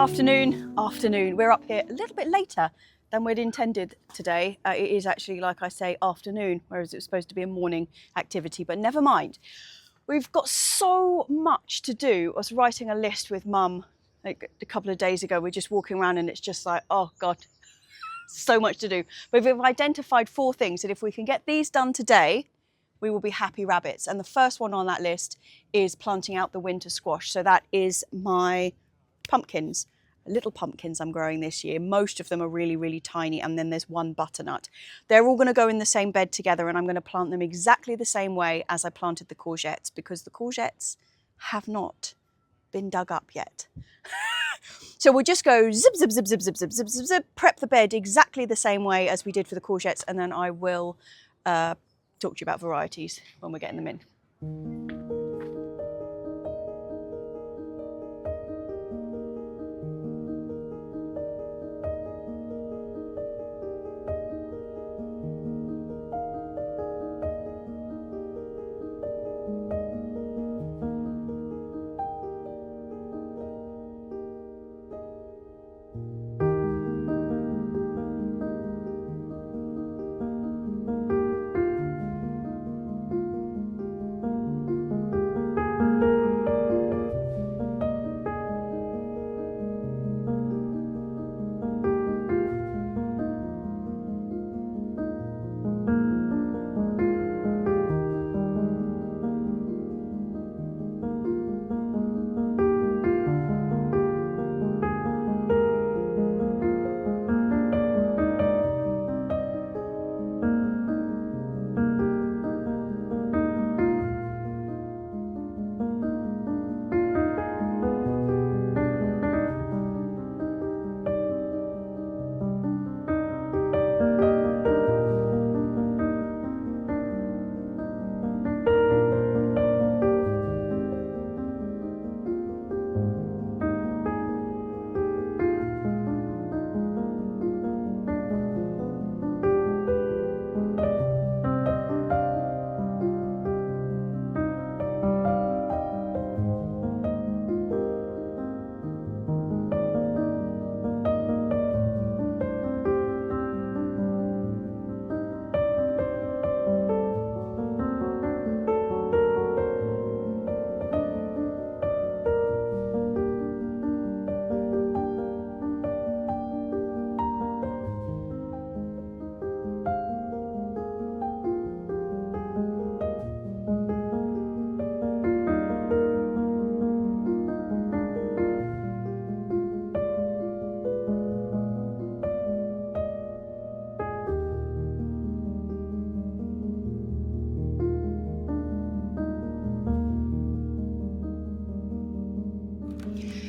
Afternoon. We're up here a little bit later than we'd intended today. It is actually, like I say, afternoon, whereas it was supposed to be a morning activity, but never mind. We've got so much to do. I was writing a list with Mum like a couple of days ago. We're just walking around and it's just like, oh God, so much to do. But we've identified 4 things, and if we can get these done today, we will be happy rabbits. And the first one on that list is planting out the winter squash. So that is my pumpkins, little pumpkins I'm growing this year. Most of them are really, really tiny, and then there's one butternut. They're all going to go in the same bed together, and I'm going to plant them exactly the same way as I planted the courgettes, because the courgettes have not been dug up yet. So we'll just go zip, zip, zip, zip, zip, zip, zip, zip, zip, prep the bed exactly the same way as we did for the courgettes, and then I will talk to you about varieties when we're getting them in.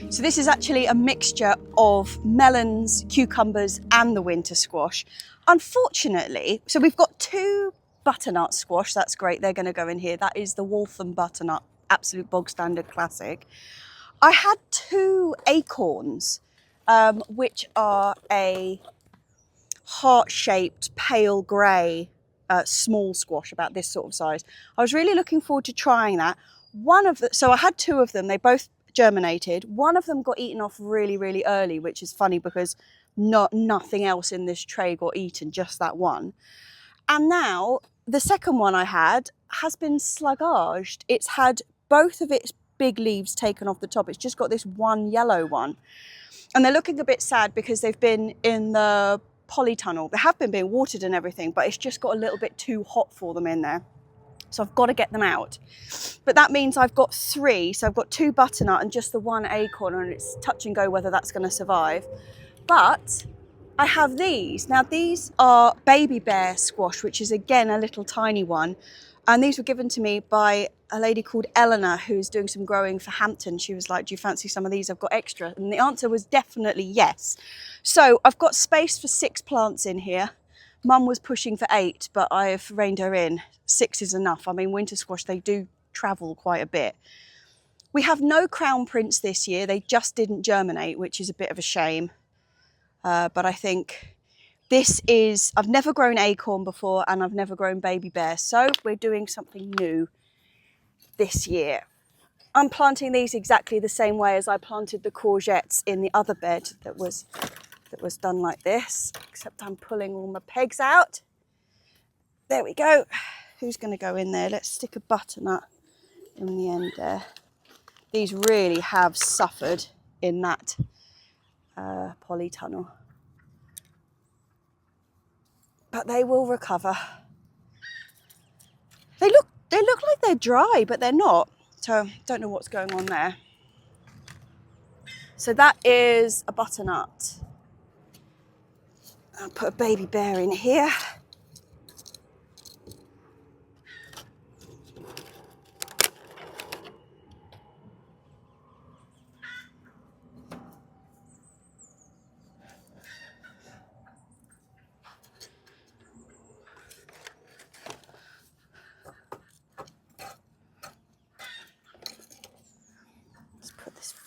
So this is actually a mixture of melons, cucumbers, and the winter squash. Unfortunately, so we've got 2 butternut squash. That's great. They're going to go in here. That is the Waltham butternut, absolute bog standard classic. I had 2 acorns, which are a heart-shaped pale grey small squash, about this sort of size. I was really looking forward to trying that. So I had 2 of them. They both germinated. One of them got eaten off really, really early, which is funny because nothing else in this tray got eaten, just that one. And now the second one I had has been sluggaged. It's had both of its big leaves taken off the top. It's just got this one yellow one. And they're looking a bit sad because they've been in the polytunnel. They have been being watered and everything, but it's just got a little bit too hot for them in there. So I've got to get them out. But that means I've got 3. So I've got 2 butternut and just the 1 acorn, and it's touch and go whether that's going to survive. But I have these. Now these are baby bear squash, which is again a little tiny one. And these were given to me by a lady called Eleanor, who's doing some growing for Hampton. She was like, do you fancy some of these? I've got extra. And the answer was definitely yes. So I've got space for 6 plants in here. Mum was pushing for 8, but I've reined her in. 6 is enough. I mean, winter squash, they do travel quite a bit. We have no crown prince this year. They just didn't germinate, which is a bit of a shame. But I think this is, I've never grown acorn before, and I've never grown baby bear. So we're doing something new this year. I'm planting these exactly the same way as I planted the courgettes in the other bed that was done like this, except I'm pulling all my pegs out. There we go. Who's going to go in there? Let's stick a butternut in the end there. These really have suffered in that polytunnel, but they will recover. They look like they're dry, but they're not. So don't know what's going on there. So that is a butternut. I'll put a baby bear in here.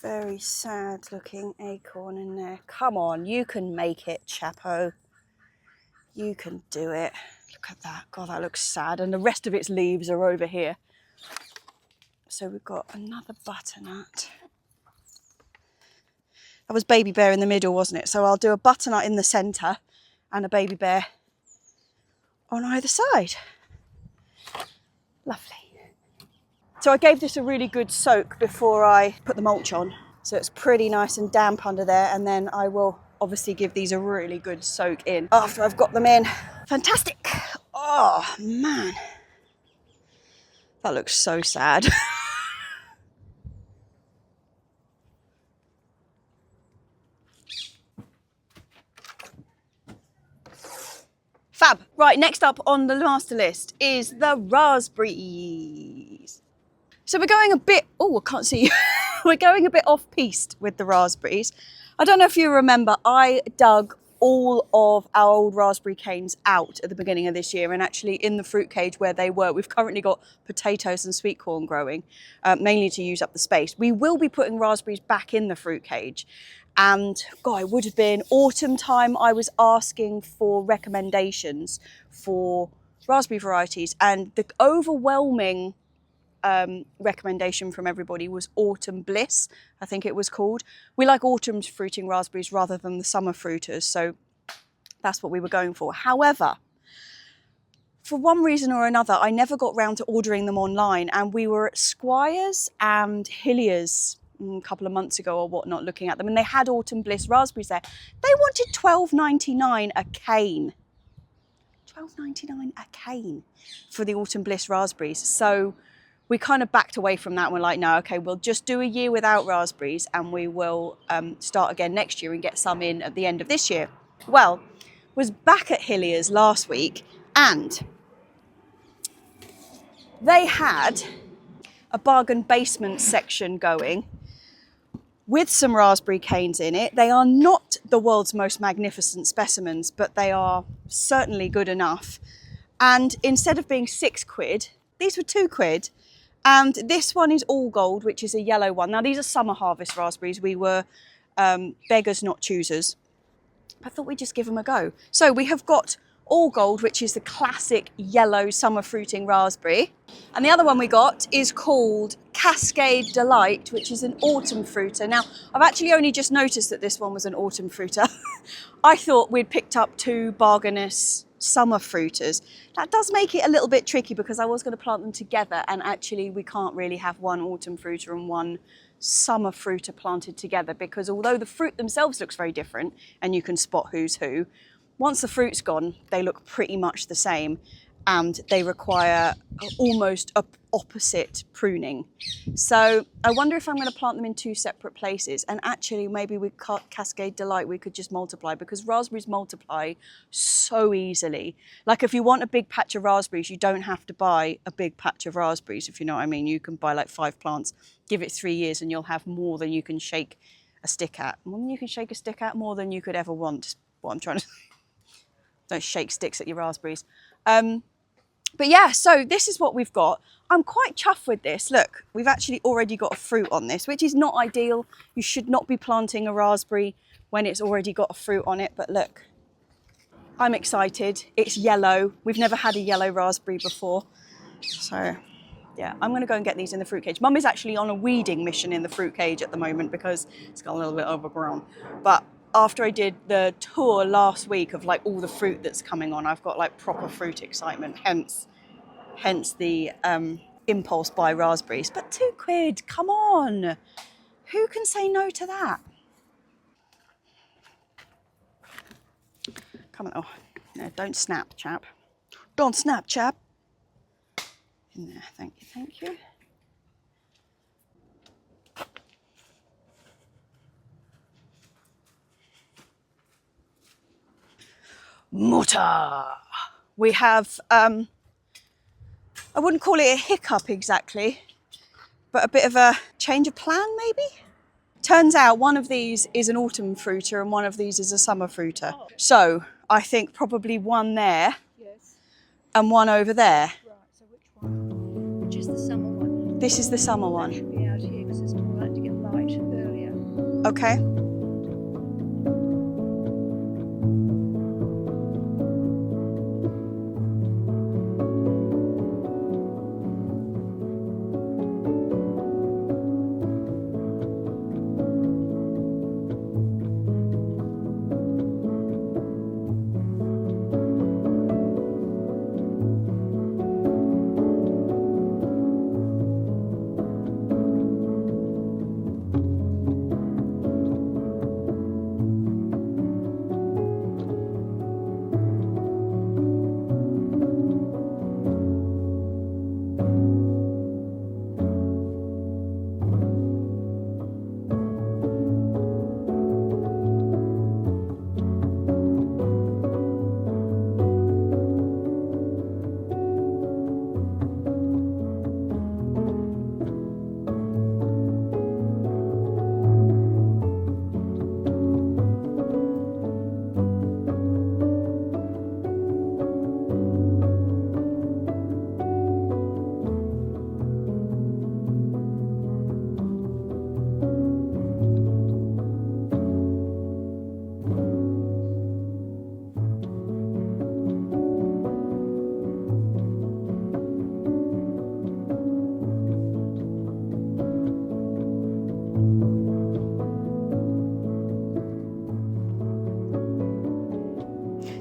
Very sad looking acorn in there. Come on, you can make it, Chapo. You can do it. Look at that. God, that looks sad. And the rest of its leaves are over here. So we've got another butternut. That was baby bear in the middle, wasn't it? So I'll do a butternut in the centre and a baby bear on either side. Lovely. So I gave this a really good soak before I put the mulch on. So it's pretty nice and damp under there. And then I will obviously give these a really good soak in after I've got them in. Fantastic. Oh, man. That looks so sad. Fab. Right, next up on the master list is the raspberries. So we're going a bit, oh, I can't see. We're going a bit off-piste with the raspberries. I don't know if you remember, I dug all of our old raspberry canes out at the beginning of this year, and actually in the fruit cage where they were, we've currently got potatoes and sweet corn growing, mainly to use up the space. We will be putting raspberries back in the fruit cage. And God, it would have been autumn time. I was asking for recommendations for raspberry varieties, and the overwhelming recommendation from everybody was Autumn Bliss, I think it was called. We like autumn fruiting raspberries rather than the summer fruiters, so that's what we were going for. However, for one reason or another, I never got round to ordering them online, and we were at Squires and Hilliers a couple of months ago or whatnot looking at them, and they had Autumn Bliss raspberries there. They wanted $12.99 a cane. $12.99 a cane for the Autumn Bliss raspberries. So we kind of backed away from that and we're like, no, okay, we'll just do a year without raspberries and we will start again next year and get some in at the end of this year. Well, was back at Hilliers last week and they had a bargain basement section going with some raspberry canes in it. They are not the world's most magnificent specimens, but they are certainly good enough. And instead of being £6, these were £2. And this one is all gold, which is a yellow one. Now these are summer harvest raspberries. We were beggars, not choosers. I thought we'd just give them a go. So we have got all gold, which is the classic yellow summer fruiting raspberry. And the other one we got is called Cascade Delight, which is an autumn fruiter. Now, I've actually only just noticed that this one was an autumn fruiter. I thought we'd picked up two bargainous summer fruiters. That does make it a little bit tricky because I was going to plant them together, and actually we can't really have one autumn fruiter and one summer fruiter planted together, because although the fruit themselves looks very different and you can spot who's who, once the fruit's gone, they look pretty much the same and they require almost opposite pruning. So I wonder if I'm going to plant them in two separate places, and actually maybe with Cascade Delight we could just multiply, because raspberries multiply so easily. Like if you want a big patch of raspberries, you don't have to buy a big patch of raspberries, if you know what I mean. You can buy like 5 plants, give it 3 years and you'll have more than you can shake a stick at. More than you can shake a stick at, more than you could ever want, is what I'm trying to say. Don't shake sticks at your raspberries. But yeah, so this is what we've got. I'm quite chuffed with this. Look, we've actually already got a fruit on this, which is not ideal. You should not be planting a raspberry when it's already got a fruit on it. But look, I'm excited. It's yellow. We've never had a yellow raspberry before. So Yeah, I'm going to go and get these in the fruit cage. Mum is actually on a weeding mission in the fruit cage at the moment because it's got a little bit overgrown. But after I did the tour last week of like all the fruit that's coming on, I've got like proper fruit excitement. Hence the impulse buy raspberries. But £2, come on! Who can say no to that? Come on, oh no, don't snap, chap. Don't snap, chap. In there, thank you, thank you. Mutter. We have, I wouldn't call it a hiccup exactly, but a bit of a change of plan maybe? Turns out one of these is an autumn fruiter and one of these is a summer fruiter. Oh. So I think probably one there, yes, and one over there. Right, so which one? Which is the summer one? This is the summer one. That should be out here because it's more likely to get light earlier. Okay.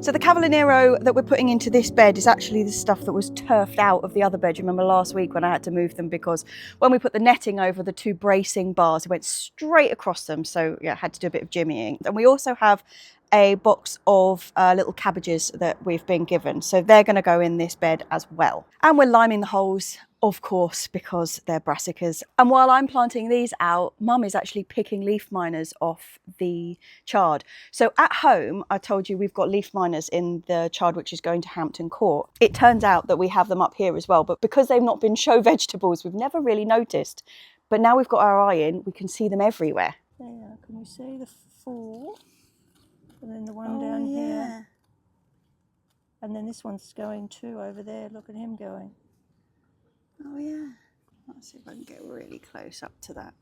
So the Cavallonero that we're putting into this bed is actually the stuff that was turfed out of the other bed. You remember last week when I had to move them because when we put the netting over the two bracing bars, it went straight across them. So yeah, I had to do a bit of jimmying. And we also have a box of little cabbages that we've been given. So they're going to go in this bed as well. And we're liming the holes, of course, because they're brassicas. And while I'm planting these out, Mum is actually picking leaf miners off the chard. So at home, I told you we've got leaf miners in the chard which is going to Hampton Court. It turns out that we have them up here as well, but because they've not been show vegetables, we've never really noticed. But now we've got our eye in, we can see them everywhere. There, can we see the 4? And then the one down here. And then this one's going too over there. Look at him going. Oh yeah. Let's see if I can get really close up to that.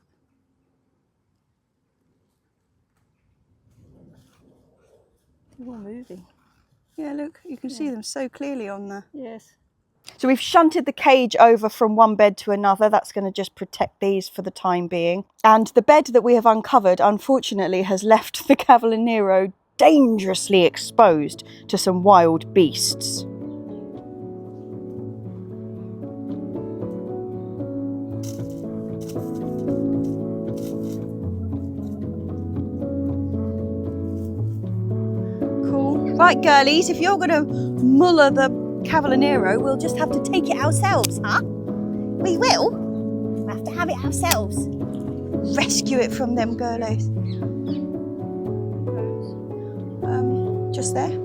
They're all moving. Yeah, look, you can see them so clearly on the... Yes. So we've shunted the cage over from one bed to another. That's going to just protect these for the time being. And the bed that we have uncovered, unfortunately, has left the Cavallonero dangerously exposed to some wild beasts. Cool. Right, girlies, if you're going to muller the Cavallonero, we'll just have to take it ourselves, huh? We will. We'll have to have it ourselves. Rescue it from them girlies. Just there. Cool.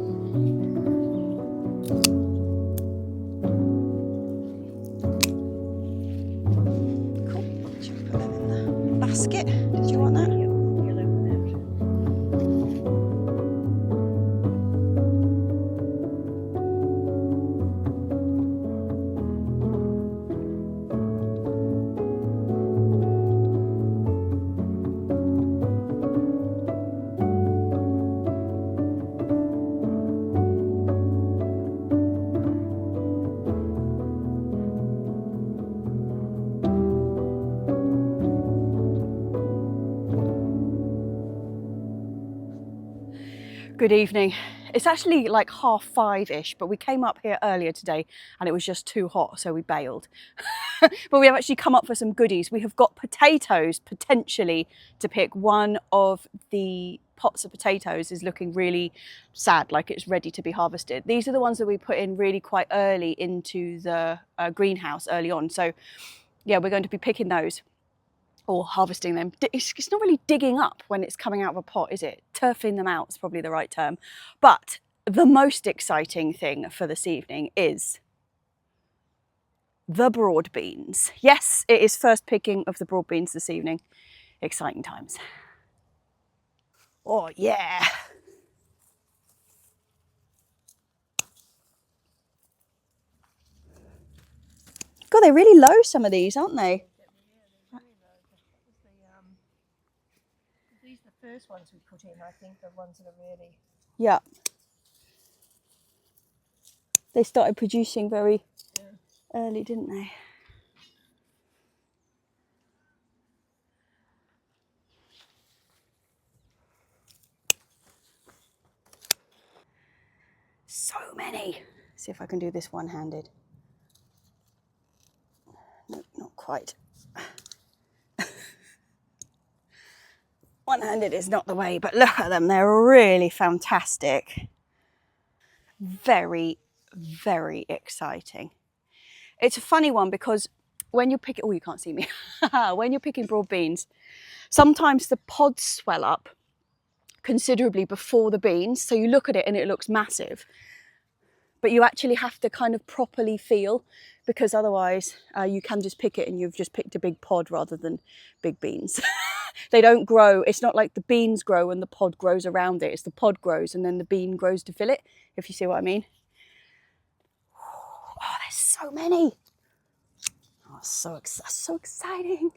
Should we put them in the basket? Did you want that? Good evening. It's actually like 5:30-ish, but we came up here earlier today and it was just too hot, so we bailed. But we have actually come up for some goodies. We have got potatoes potentially to pick. One of the pots of potatoes is looking really sad, like it's ready to be harvested. These are the ones that we put in really quite early into the greenhouse early on. So yeah, we're going to be picking those or harvesting them. It's not really digging up when it's coming out of a pot, is it? Turfing them out is probably the right term. But the most exciting thing for this evening is the broad beans. Yes, it is first picking of the broad beans this evening. Exciting times. Oh yeah. God, they're really low, some of these, aren't they? These are the first ones we put in, I think, the ones that are really... Yeah. They started producing very early, didn't they? So many. See if I can do this one-handed. No, not quite. One-handed is not the way, but look at them. They're really fantastic. Very, very exciting. It's a funny one because when you're picking, oh, you can't see me. When you're picking broad beans, sometimes the pods swell up considerably before the beans. So you look at it and it looks massive, but you actually have to kind of properly feel, because otherwise you can just pick it and you've just picked a big pod rather than big beans. They don't grow. It's not like the beans grow and the pod grows around it. It's the pod grows and then the bean grows to fill it, if you see what I mean. Oh, there's so many. Oh, so exciting.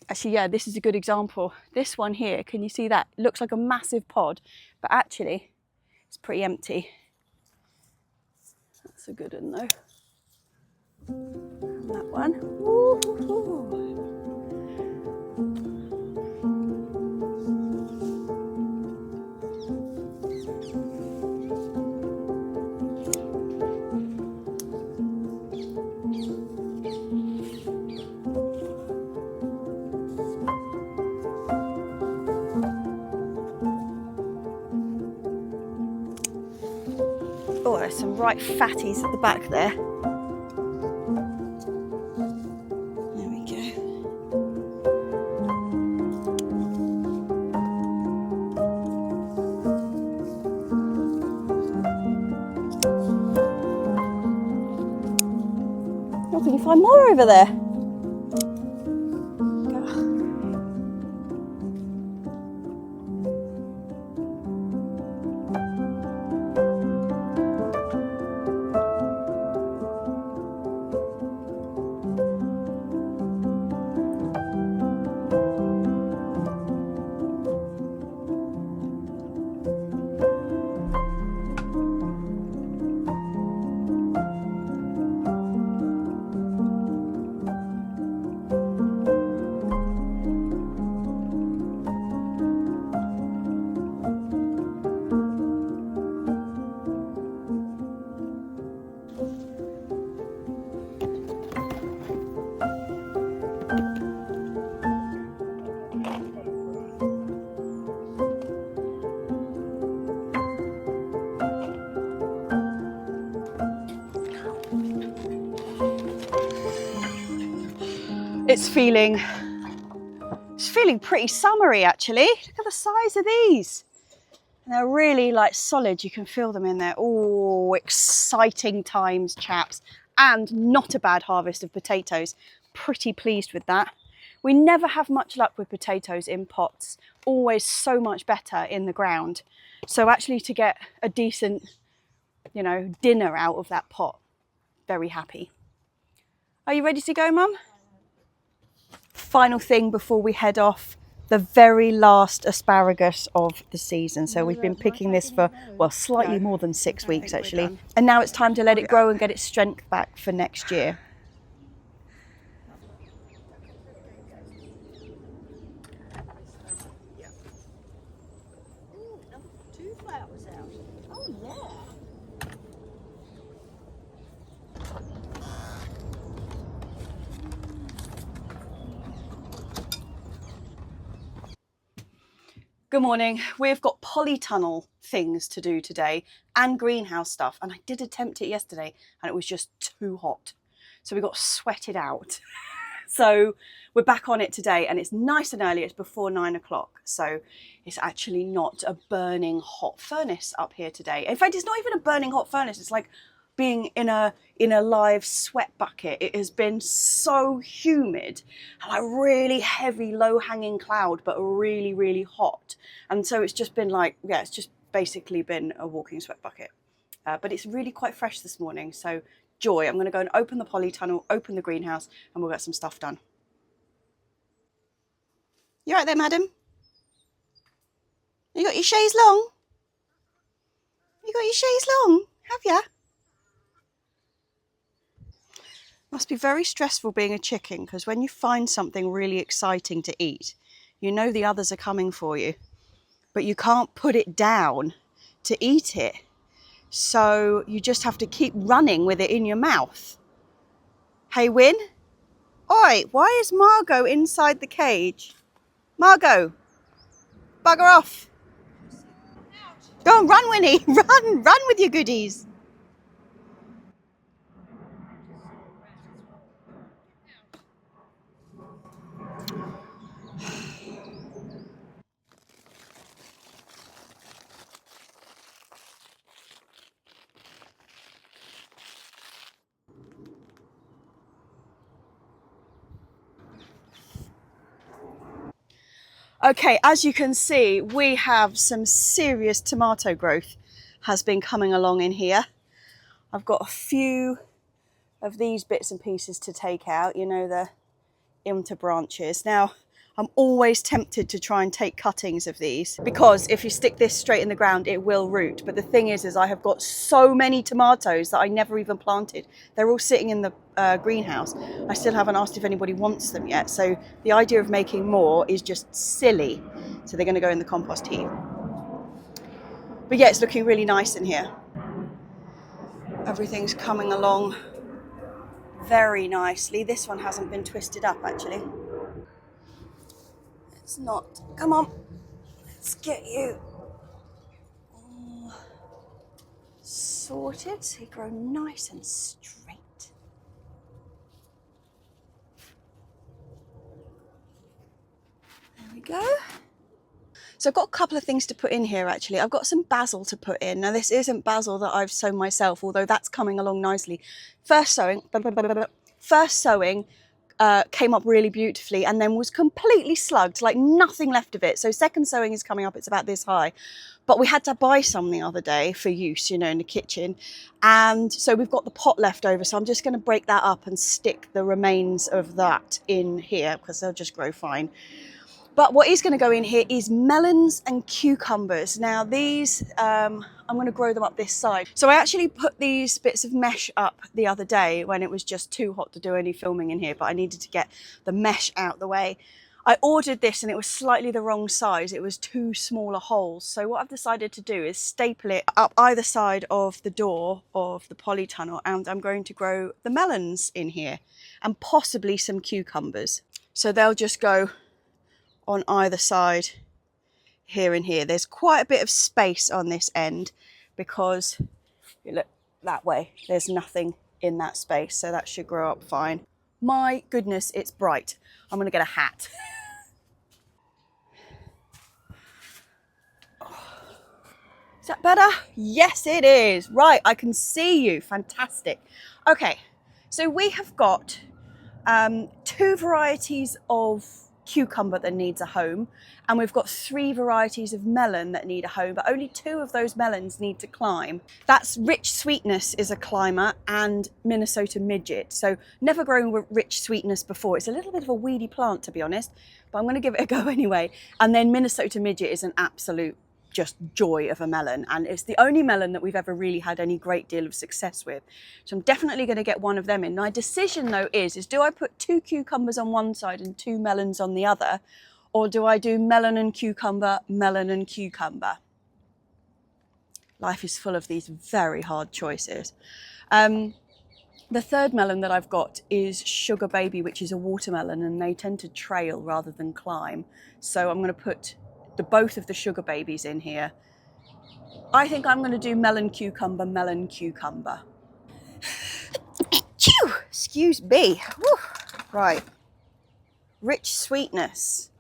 Actually, yeah, this is a good example. This one here, can you see that? It looks like a massive pod, but actually it's pretty empty. That's a good one though. And that one. Woo-hoo-hoo. Oh, there's some right fatties at the back there. There we go. Oh, can you find more over there? It's feeling pretty summery actually. Look at the size of these. And they're really like solid. You can feel them in there. Oh, exciting times, chaps. And not a bad harvest of potatoes. Pretty pleased with that. We never have much luck with potatoes in pots. Always so much better in the ground. So actually to get a decent, you know, dinner out of that pot, very happy. Are you ready to go, Mum? Final thing before we head off, the very last asparagus of the season. So we've been picking this for, well, slightly more than 6 weeks actually. And now it's time to let it grow and get its strength back for next year. flowers out. Oh yeah. Good morning. We've got polytunnel things to do today and greenhouse stuff. And I did attempt it yesterday and it was just too hot. So we got sweated out. So we're back on it today and it's nice and early. It's before 9 o'clock. So it's actually not a burning hot furnace up here today. In fact, it's not even a burning hot furnace. It's like being in a live sweat bucket. It has been so humid and like really heavy low hanging cloud, but really, really hot. And so it's just been like, yeah, it's just basically been a walking sweat bucket. But it's really quite fresh this morning. So joy, I'm going to go and open the polytunnel, open the greenhouse, and we'll get some stuff done. You right there, madam? You got your chaise long? You got your chaise long, have ya? Must be very stressful being a chicken, because when you find something really exciting to eat, you know the others are coming for you, but you can't put it down to eat it. So you just have to keep running with it in your mouth. Hey, Win? Oi, why is Margot inside the cage? Margot, bugger off. Go on, run, Winnie. Run with your goodies. Okay, as you can see, we have some serious tomato growth has been coming along in here. I've got a few of these bits and pieces to take out, you know, the interbranches. Now, I'm always tempted to try and take cuttings of these because if you stick this straight in the ground, it will root. But the thing is I have got so many tomatoes that I never even planted. They're all sitting in the greenhouse. I still haven't asked if anybody wants them yet. So the idea of making more is just silly. So they're going to go in the compost heap. But yeah, it's looking really nice in here. Everything's coming along very nicely. This one hasn't been twisted up actually. It's not. Come on, let's get you all sorted so you grow nice and straight. There we go. So I've got a couple of things to put in here actually. I've got some basil to put in. Now this isn't basil that I've sown myself, although that's coming along nicely. First sowing came up really beautifully and then was completely slugged, like nothing left of it. So second sowing is coming up, it's about this high. But we had to buy some the other day for use, you know, in the kitchen. And so we've got the pot left over. So I'm just going to break that up and stick the remains of that in here because they'll just grow fine. But what is going to go in here is melons and cucumbers. Now these, I'm going to grow them up this side. So I actually put these bits of mesh up the other day when it was just too hot to do any filming in here, but I needed to get the mesh out the way. I ordered this and it was slightly the wrong size. It was too smaller holes. So what I've decided to do is staple it up either side of the door of the polytunnel, and I'm going to grow the melons in here and possibly some cucumbers. So they'll just go on either side here and here. There's quite a bit of space on this end because you look that way, there's nothing in that space, so that should grow up fine. My goodness, it's bright. I'm gonna get a hat. Is that better? Yes, it is. Right, I can see you. Fantastic. Okay, so we have got 2 varieties of cucumber that needs a home, and we've got 3 varieties of melon that need a home, but only 2 of those melons need to climb. That's Rich Sweetness is a climber and Minnesota Midget. So never grown Rich Sweetness before. It's a little bit of a weedy plant, to be honest, but I'm going to give it a go anyway. And then Minnesota Midget is an absolute just joy of a melon, and it's the only melon that we've ever really had any great deal of success with. So I'm definitely going to get one of them in. My decision though is do I put 2 cucumbers on one side and 2 melons on the other, or do I do melon and cucumber, melon and cucumber? Life is full of these very hard choices. The third melon that I've got is Sugar Baby, which is a watermelon, and they tend to trail rather than climb. So I'm going to put both of the Sugar Babies in here. I think I'm going to do melon, cucumber, melon, cucumber. Excuse me. Woo. Right. Rich sweetness.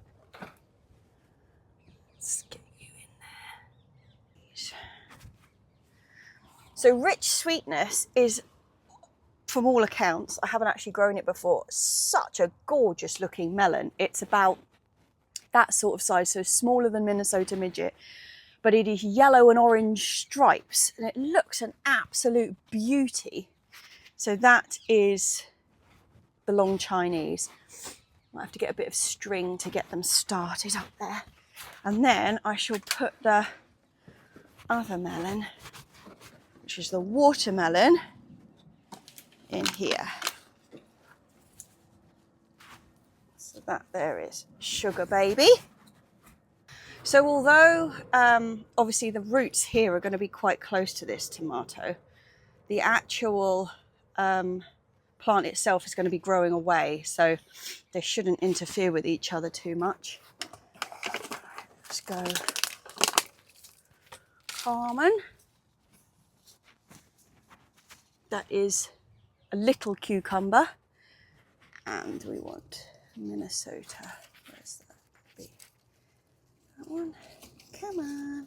Let's get you in there. So rich sweetness is, from all accounts, I haven't actually grown it before, such a gorgeous looking melon. It's about that sort of size, so smaller than Minnesota Midget, but it is yellow and orange stripes, and it looks an absolute beauty. So that is the long Chinese. I have to get a bit of string to get them started up there. And then I shall put the other melon, which is the watermelon, in here. So that there is Sugar Baby. So although obviously the roots here are going to be quite close to this tomato, the actual plant itself is going to be growing away, so they shouldn't interfere with each other too much. Let's go Carmen. That is a little cucumber, and we want Minnesota. Where's that? Be that one. Come on.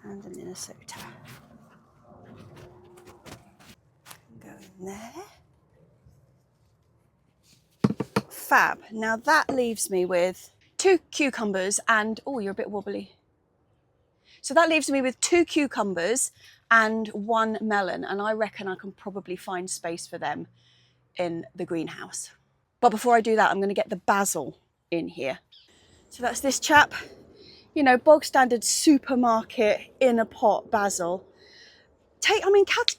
And a Minnesota. Go in there. Fab. Now that leaves me with 2 cucumbers and, oh, you're a bit wobbly. So that leaves me with 2 cucumbers and 1 melon, and I reckon I can probably find space for them in the greenhouse. But before I do that, I'm going to get the basil in here. So that's this chap, you know, bog standard supermarket in a pot basil.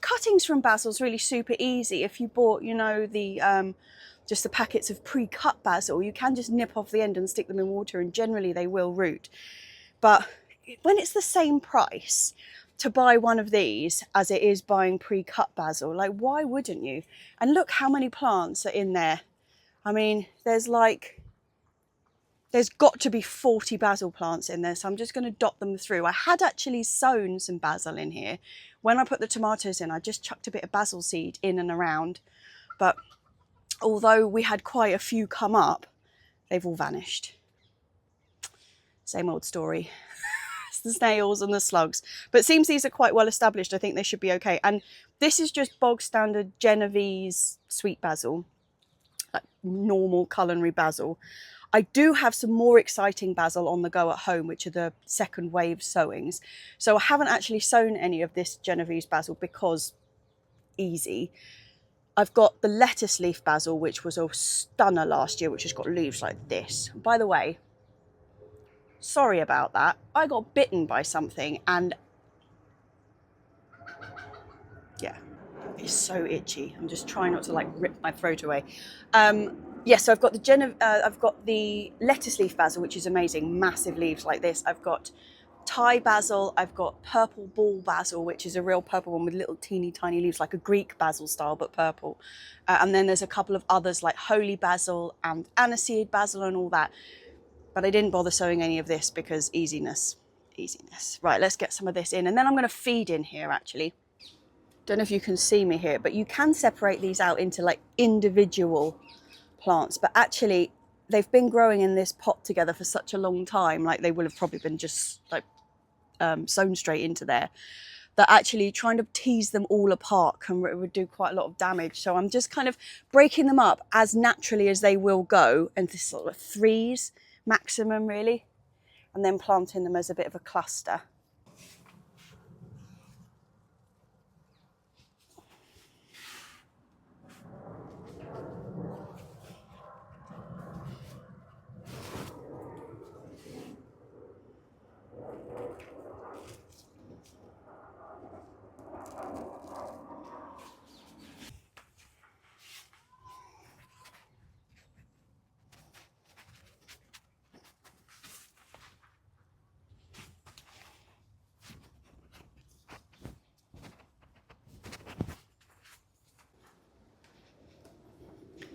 Cuttings from basil is really super easy. If you bought, you know, just the packets of pre-cut basil, you can just nip off the end and stick them in water, and generally they will root. But when it's the same price to buy one of these as it is buying pre-cut basil, like, why wouldn't you? And look how many plants are in there. I mean, there's got to be 40 basil plants in there, so I'm just going to dot them through. I had actually sown some basil in here. When I put the tomatoes in, I just chucked a bit of basil seed in and around, but although we had quite a few come up, they've all vanished. Same old story. It's the snails and the slugs. But it seems these are quite well established. I think they should be okay. And this is just bog standard Genovese sweet basil, like normal culinary basil. I do have some more exciting basil on the go at home, which are the second wave sowings. So I haven't actually sown any of this Genovese basil because easy. I've got the lettuce leaf basil, which was a stunner last year, which has got leaves like this. By the way, sorry about that. I got bitten by something, and yeah, it's so itchy. I'm just trying not to like rip my throat away. So I've got the lettuce leaf basil, which is amazing, massive leaves like this. I've got Thai basil, I've got purple ball basil, which is a real purple one with little teeny tiny leaves, like a Greek basil style, but purple. And then there's a couple of others like holy basil and aniseed basil and all that. But I didn't bother sowing any of this because easiness. Right, let's get some of this in. And then I'm going to feed in here, actually. Don't know if you can see me here, but you can separate these out into like individual plants. But actually, they've been growing in this pot together for such a long time, like they will have probably been just like sown straight into there, that actually trying to tease them all apart would do quite a lot of damage. So I'm just kind of breaking them up as naturally as they will go, and this sort of 3s maximum really, and then planting them as a bit of a cluster.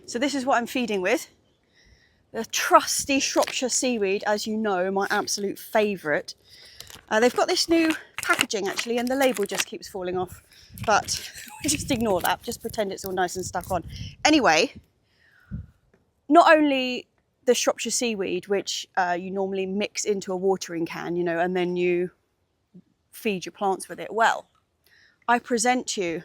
So this is what I'm feeding with. The trusty Shropshire Seaweed, as you know, my absolute favourite. They've got this new packaging actually, and the label just keeps falling off, but we just ignore that, just pretend it's all nice and stuck on. Anyway, not only the Shropshire Seaweed, which you normally mix into a watering can, you know, and then you feed your plants with it. Well, I present you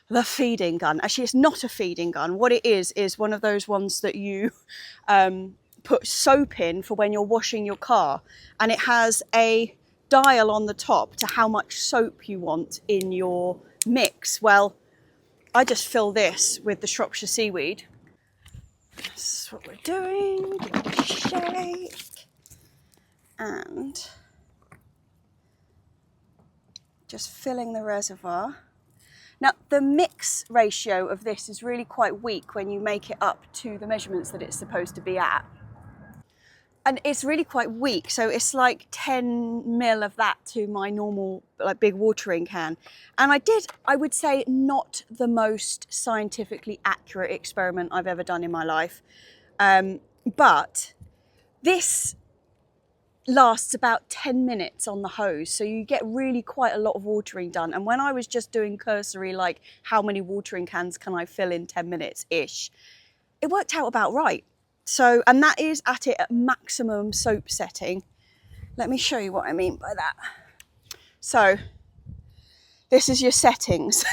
the feeding gun. Actually, it's not a feeding gun. What it is one of those ones that you put soap in for when you're washing your car, and it has a dial on the top to how much soap you want in your mix. Well, I just fill this with the Shropshire Seaweed. This is what we're doing. Give it a shake. And just filling the reservoir. Now, the mix ratio of this is really quite weak when you make it up to the measurements that it's supposed to be at. And it's really quite weak, so it's like 10 mil of that to my normal like big watering can. And I would say, not the most scientifically accurate experiment I've ever done in my life. But this lasts about 10 minutes on the hose, so you get really quite a lot of watering done. And when I was just doing cursory, like how many watering cans can I fill in 10 minutes ish, it worked out about right. So, and that is at it at maximum soap setting. Let me show you what I mean by that. So this is your settings.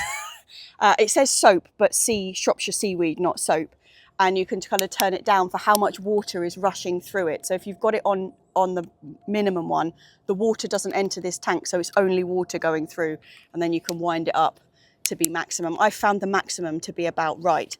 It says soap, but Shropshire Seaweed, not soap. And you can kind of turn it down for how much water is rushing through it. So if you've got it on the minimum one, the water doesn't enter this tank, so it's only water going through, and then you can wind it up to be maximum. I found the maximum to be about right.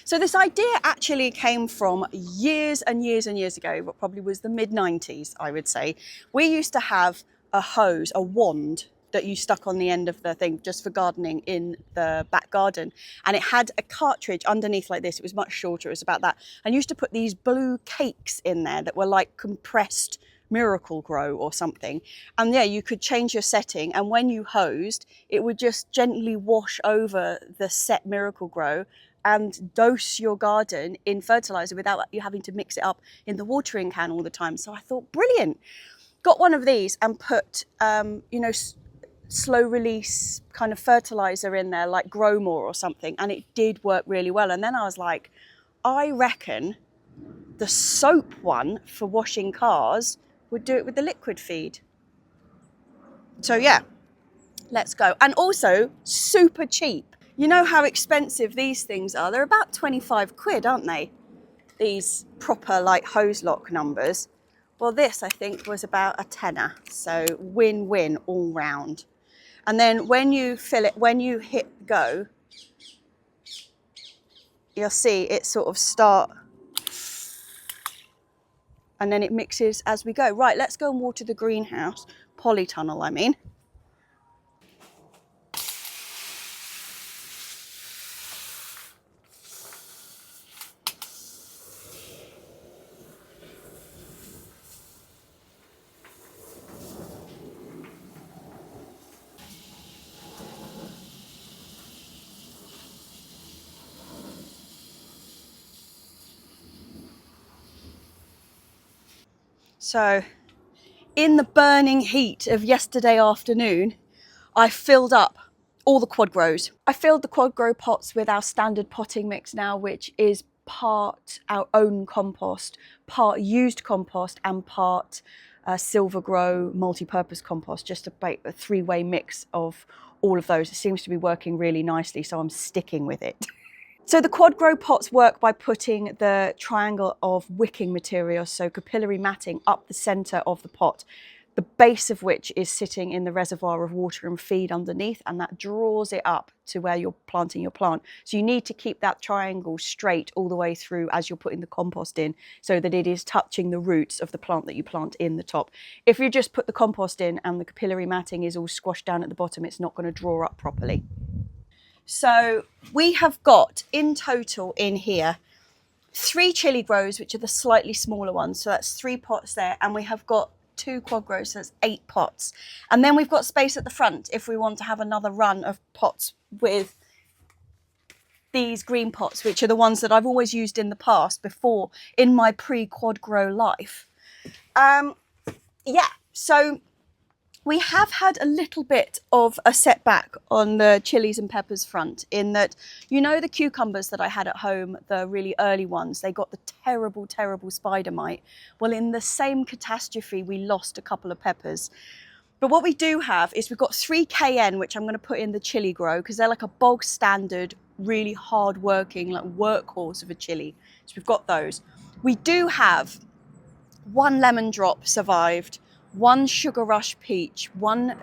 So this idea actually came from years and years and years ago, what probably was the mid-90s, I would say. We used to have a hose, a wand, that you stuck on the end of the thing just for gardening in the back garden, and it had a cartridge underneath like this. It was much shorter, it was about that, and you used to put these blue cakes in there that were like compressed Miracle Grow or something, and yeah, you could change your setting, and when you hosed, it would just gently wash over the set Miracle Grow and dose your garden in fertilizer without you having to mix it up in the watering can all the time. So I thought, brilliant. Got one of these and put you know, slow release kind of fertilizer in there, like Grow More or something, and it did work really well. And then I was like, I reckon the soap one for washing cars would do it with the liquid feed. So yeah, let's go. And also super cheap. You know how expensive these things are? They're about 25 quid, aren't they? These proper like hose lock numbers. Well, this I think was about a tenner. So win-win all round. And then when you fill it, when you hit go, you'll see it sort of start, and then it mixes as we go. Right, let's go and water the greenhouse, polytunnel I mean. So in the burning heat of yesterday afternoon, I filled up all the quad grows. I filled the quad grow pots with our standard potting mix now, which is part our own compost, part used compost, and part Silver Grow multi-purpose compost, just a three-way mix of all of those. It seems to be working really nicely, so I'm sticking with it. So the quad grow pots work by putting the triangle of wicking material, so capillary matting, up the centre of the pot, the base of which is sitting in the reservoir of water and feed underneath, and that draws it up to where you're planting your plant. So you need to keep that triangle straight all the way through as you're putting the compost in, so that it is touching the roots of the plant that you plant in the top. If you just put the compost in and the capillary matting is all squashed down at the bottom, it's not going to draw up properly. So we have got in total in here 3 chilli grows, which are the slightly smaller ones. So that's 3 pots there. And we have got 2 quad grows, so that's 8 pots. And then we've got space at the front if we want to have another run of pots with these green pots, which are the ones that I've always used in the past before in my pre-quad grow life. Yeah, so we have had a little bit of a setback on the chilies and peppers front, in that, you know, the cucumbers that I had at home, the really early ones, they got the terrible, terrible spider mite. Well, in the same catastrophe, we lost a couple of peppers. But what we do have is we've got 3 KN, which I'm going to put in the chili grow, because they're like a bog standard, really hard working, like workhorse of a chili. So we've got those. We do have 1 lemon drop survived, 1 sugar rush peach, 1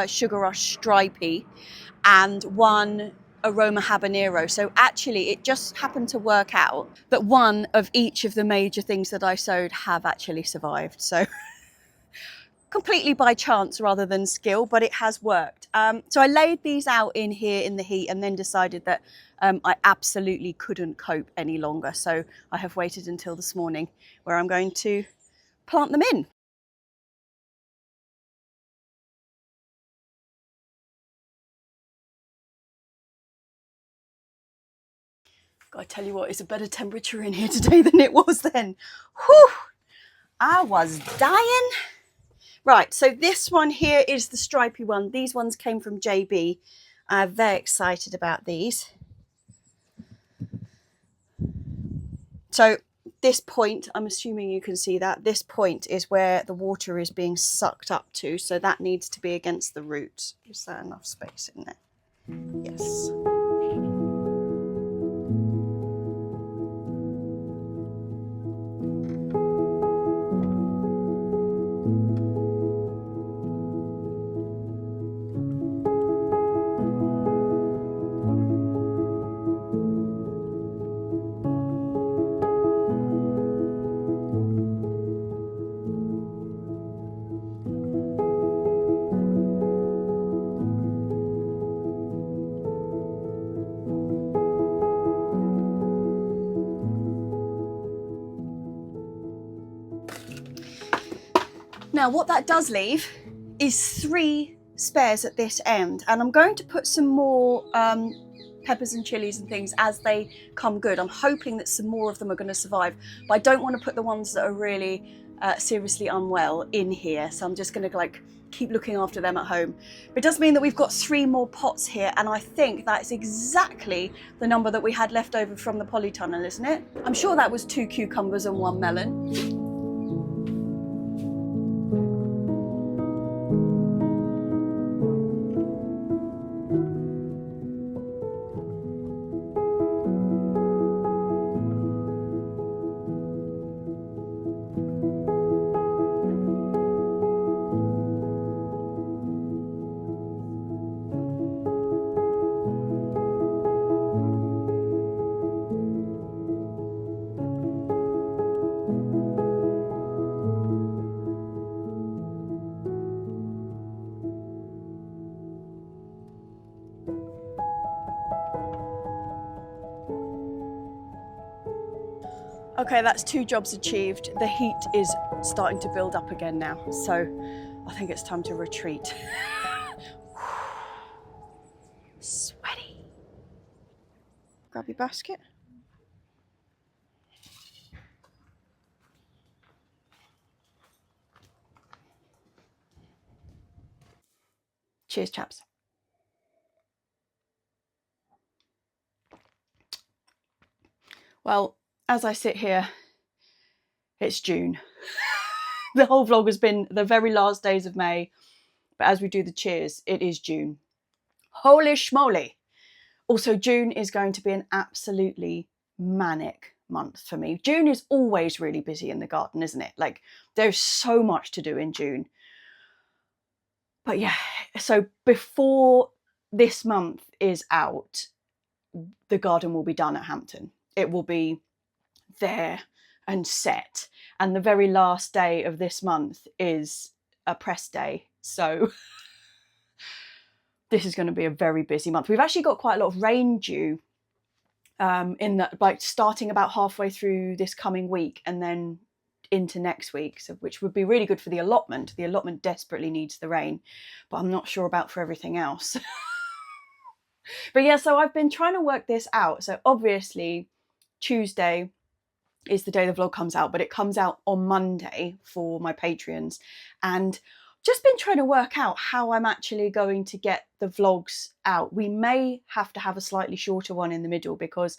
sugar rush stripey, and 1 aroma habanero. So actually it just happened to work out that 1 of each of the major things that I sowed have actually survived. So completely by chance rather than skill, but it has worked. So I laid these out in here in the heat and then decided that I absolutely couldn't cope any longer. So I have waited until this morning, where I'm going to plant them in. I tell you what, it's a better temperature in here today than it was then. Whew, I was dying. Right, so this one here is the stripy one. These ones came from JB. I'm very excited about these. So this point, I'm assuming you can see that, this point is where the water is being sucked up to, so that needs to be against the roots. Is that enough space in there? Yes. Now what that does leave is 3 spares at this end, and I'm going to put some more peppers and chilies and things as they come good. I'm hoping that some more of them are going to survive, but I don't want to put the ones that are really seriously unwell in here, so I'm just going to like keep looking after them at home. But it does mean that we've got 3 more pots here, and I think that's exactly the number that we had left over from the polytunnel, isn't it? I'm sure that was 2 cucumbers and 1 melon. Okay, that's 2 jobs achieved. The heat is starting to build up again now, so I think it's time to retreat. Sweaty. Grab your basket. Cheers, chaps. Well, as I sit here, it's June. The whole vlog has been the very last days of May, but as we do the cheers, it is June. Holy schmoly! Also, June is going to be an absolutely manic month for me. June is always really busy in the garden, isn't it? Like, there's so much to do in June. But yeah, so before this month is out, the garden will be done at Hampton. It will be there and set. And the very last day of this month is a press day. So this is going to be a very busy month. We've actually got quite a lot of rain due in that, like, starting about halfway through this coming week and then into next week, so which would be really good for the allotment. The allotment desperately needs the rain, but I'm not sure about for everything else. But yeah, so I've been trying to work this out. So obviously Tuesday is the day the vlog comes out, but it comes out on Monday for my Patreons. And just been trying to work out how I'm actually going to get the vlogs out. We may have to have a slightly shorter one in the middle because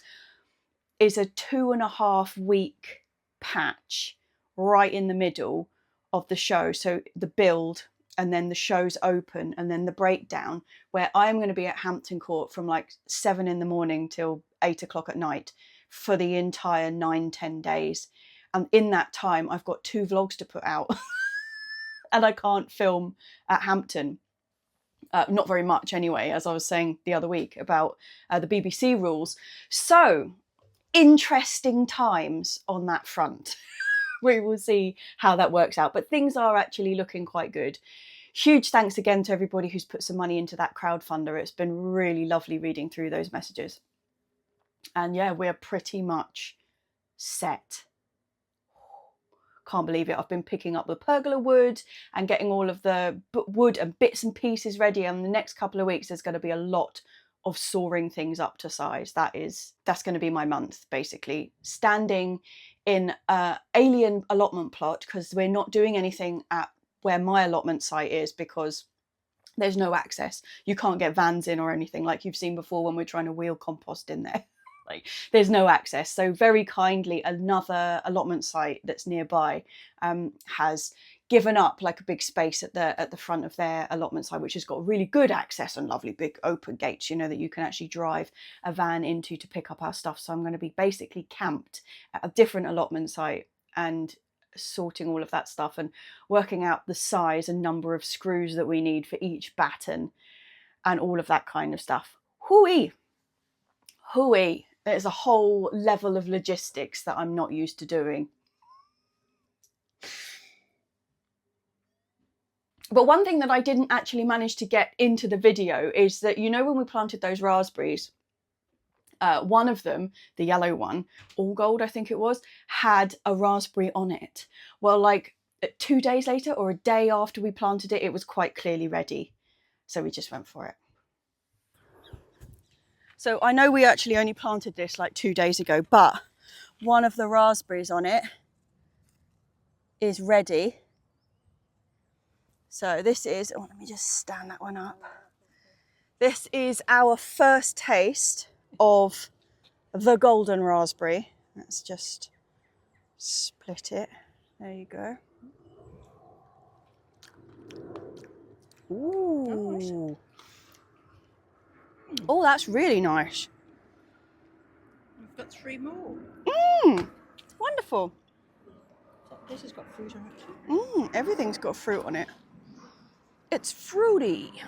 it's a 2.5 week patch right in the middle of the show. So the build, and then the show's open, and then the breakdown, where I'm going to be at Hampton Court from like 7 in the morning till 8 o'clock at night for the entire 9-10 days. And in that time, I've got 2 vlogs to put out. And I can't film at Hampton. Not very much anyway, as I was saying the other week about the BBC rules. So interesting times on that front. We will see how that works out, but things are actually looking quite good. Huge thanks again to everybody who's put some money into that crowdfunder. It's been really lovely reading through those messages. And yeah, we're pretty much set. Can't believe it. I've been picking up the pergola wood and getting all of the wood and bits and pieces ready, and the next couple of weeks there's going to be a lot of sawing things up to size. That's going to be my month, basically. Standing in an alien allotment plot, because we're not doing anything at where my allotment site is because there's no access. You can't get vans in or anything like you've seen before when we're trying to wheel compost in there. Like, there's no access. So very kindly, another allotment site that's nearby has given up like a big space at the front of their allotment site, which has got really good access and lovely big open gates, you know, that you can actually drive a van into to pick up our stuff. So I'm going to be basically camped at a different allotment site and sorting all of that stuff and working out the size and number of screws that we need for each batten and all of that kind of stuff. Hooey! Hooey! There's a whole level of logistics that I'm not used to doing. But one thing that I didn't actually manage to get into the video is that, you know, when we planted those raspberries, one of them, the yellow one, all gold I think it was, had a raspberry on it. Well, like 2 days later or a day after we planted it, it was quite clearly ready. So we just went for it. So I know we actually only planted this like 2 days ago, but one of the raspberries on it is ready. So this is, oh, let me just stand that one up. This is our first taste of the golden raspberry. Let's just split it. There you go. Ooh. Oh, that's really nice. We've got 3 more. Wonderful. This has got fruit on it. Everything's got fruit on it. It's fruity.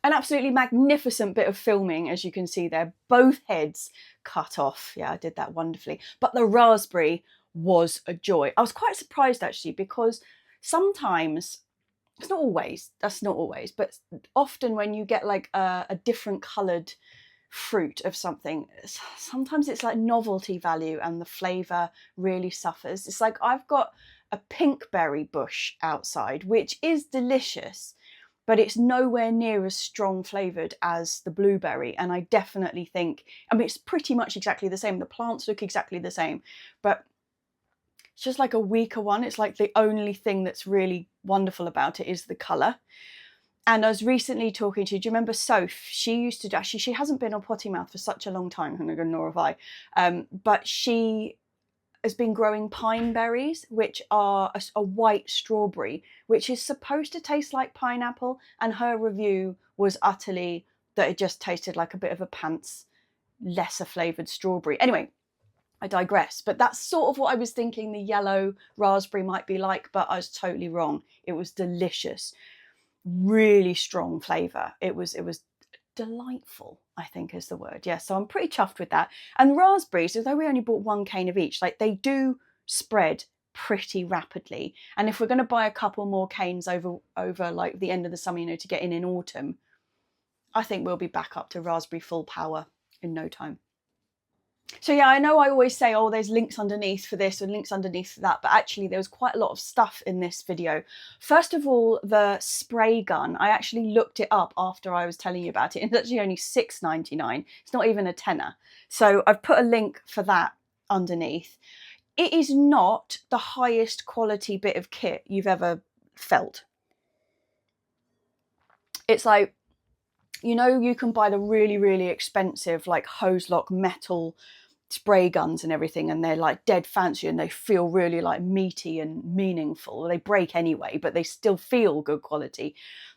An absolutely magnificent bit of filming, as you can see there. Both heads cut off. Yeah, I did that wonderfully. But the raspberry was a joy. I was quite surprised actually, because sometimes, it's not always, that's not always, but often when you get like a different coloured fruit of something, sometimes it's like novelty value and the flavour really suffers. It's like I've got a pink berry bush outside, which is delicious, but it's nowhere near as strong flavoured as the blueberry. And I definitely think, I mean, it's pretty much exactly the same. The plants look exactly the same, but it's just like a weaker one. It's like the only thing that's really wonderful about it is the colour. And I was recently talking to, do you remember Soph? She used to, actually, she hasn't been on Potty Mouth for such a long time, nor have I, but she has been growing pine berries, which are a white strawberry, which is supposed to taste like pineapple. And her review was utterly that it just tasted like a bit of a pants, lesser flavoured strawberry. Anyway, I digress, but that's sort of what I was thinking the yellow raspberry might be like, but I was totally wrong. It was delicious. Really strong flavour. It was delightful, I think is the word. Yeah, so I'm pretty chuffed with that. And raspberries, although we only bought 1 cane of each, like they do spread pretty rapidly. And if we're going to buy a couple more canes over like the end of the summer, you know, to get in autumn, I think we'll be back up to raspberry full power in no time. So yeah, I know I always say, oh, there's links underneath for this and links underneath for that, but actually there was quite a lot of stuff in this video. First of all, the spray gun, I actually looked it up after I was telling you about it, and it's actually only £6.99. It's not even a tenner. So I've put a link for that underneath. It is not the highest quality bit of kit you've ever felt. It's like, you know, you can buy the really, really expensive like hose lock metal spray guns and everything, and they're like dead fancy and they feel really like meaty and meaningful. They break anyway, but they still feel good quality.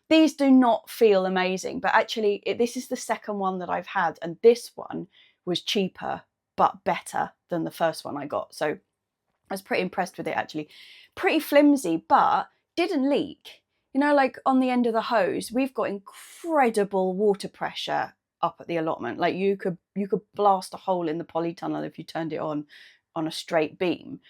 These do not feel amazing, but actually this is the second one that I've had, and this one was cheaper but better than the first one I got. So I was pretty impressed with it actually. Pretty flimsy, but didn't leak. You know, like on the end of the hose, we've got incredible water pressure up at the allotment. Like you could blast a hole in the polytunnel if you turned it on a straight beam.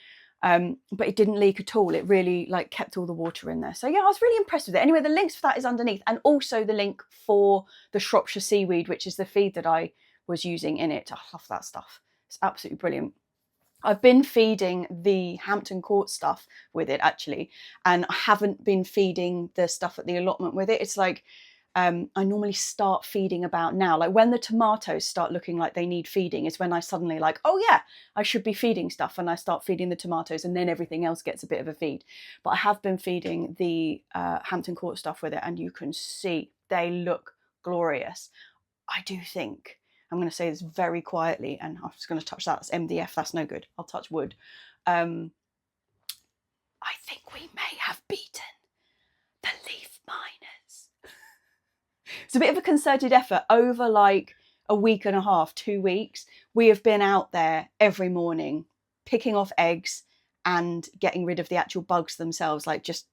But it didn't leak at all. It really like kept all the water in there. So yeah, I was really impressed with it. Anyway, the links for that is underneath, and also the link for the Shropshire Seaweed, which is the feed that I was using in it. I love that stuff. It's absolutely brilliant. I've been feeding the Hampton Court stuff with it actually, and I haven't been feeding the stuff at the allotment with it. It's like I normally start feeding about now. Like when the tomatoes start looking like they need feeding is when I suddenly like, oh yeah, I should be feeding stuff, and I start feeding the tomatoes, and then everything else gets a bit of a feed. But I have been feeding the Hampton Court stuff with it, and you can see they look glorious. I do think, I'm going to say this very quietly, and I'm just going to touch that. That's MDF. That's no good. I'll touch wood. I think we may have beaten the leaf miners. It's a bit of a concerted effort over like a week and a half, 2 weeks. We have been out there every morning picking off eggs and getting rid of the actual bugs themselves, like just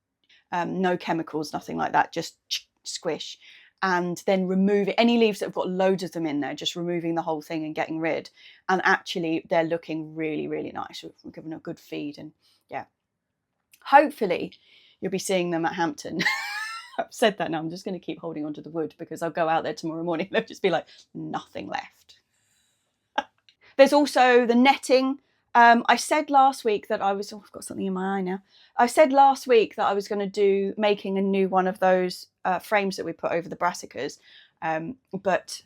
no chemicals, nothing like that, just squish. And then removing any leaves that have got loads of them in there, just removing the whole thing and getting rid. And actually they're looking really, really nice. We're giving a good feed, and yeah, hopefully you'll be seeing them at Hampton. I've said that now, I'm just going to keep holding onto the wood because I'll go out there tomorrow morning and there'll just be like nothing left. There's also the netting. I said last week that I was, oh, I've got something in my eye now. I said last week that I was going to do making a new one of those frames that we put over the brassicas. But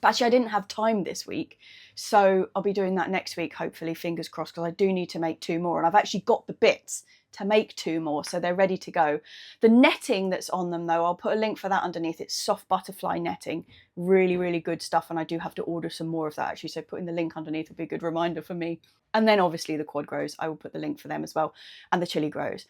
actually I didn't have time this week. So I'll be doing that next week, hopefully, fingers crossed, because I do need to make 2 more. And I've actually got the bits to make 2 more, so they're ready to go. The netting that's on them though, I'll put a link for that underneath. It's soft butterfly netting, really, really good stuff, and I do have to order some more of that actually, so putting the link underneath would be a good reminder for me. And then obviously the quad grows, I will put the link for them as well, and the chili grows.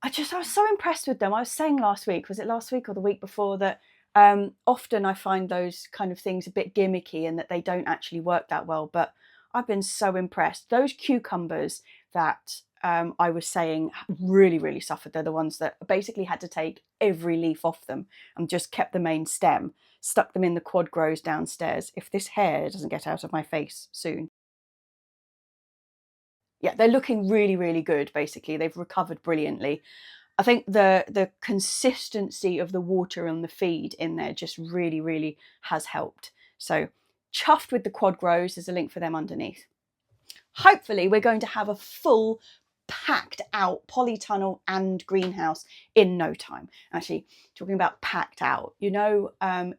I was so impressed with them. I was saying last week, was it last week or the week before, that often I find those kind of things a bit gimmicky and that they don't actually work that well, but I've been so impressed. Those cucumbers that I was saying really, really suffered. They're the ones that basically had to take every leaf off them and just kept the main stem, stuck them in the quad grows downstairs. If this hair doesn't get out of my face soon. Yeah, they're looking really, really good, basically. They've recovered brilliantly. I think the consistency of the water and the feed in there just really, really has helped. So chuffed with the quad grows. There's a link for them underneath. Hopefully we're going to have a full packed out polytunnel and greenhouse in no time. Actually, talking about packed out, you know,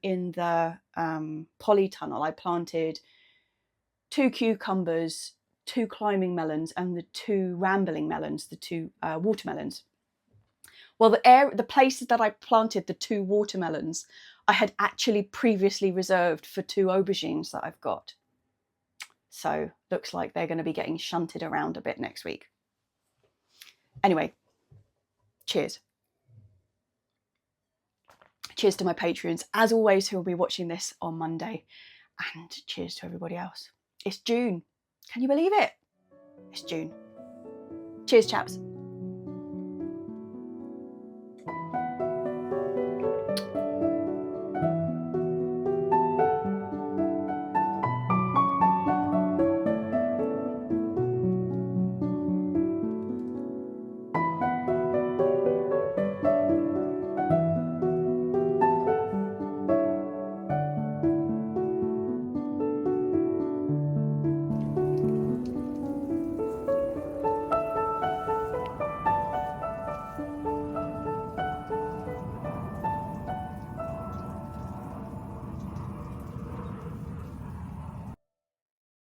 in the polytunnel I planted 2 cucumbers, 2 climbing melons, and the 2 rambling melons, the 2 watermelons. Well, the places that I planted the 2 watermelons, I had actually previously reserved for 2 aubergines that I've got. So looks like they're going to be getting shunted around a bit next week. Anyway, cheers. Cheers to my Patreons, as always, who will be watching this on Monday. And cheers to everybody else. It's June. Can you believe it? It's June. Cheers, chaps.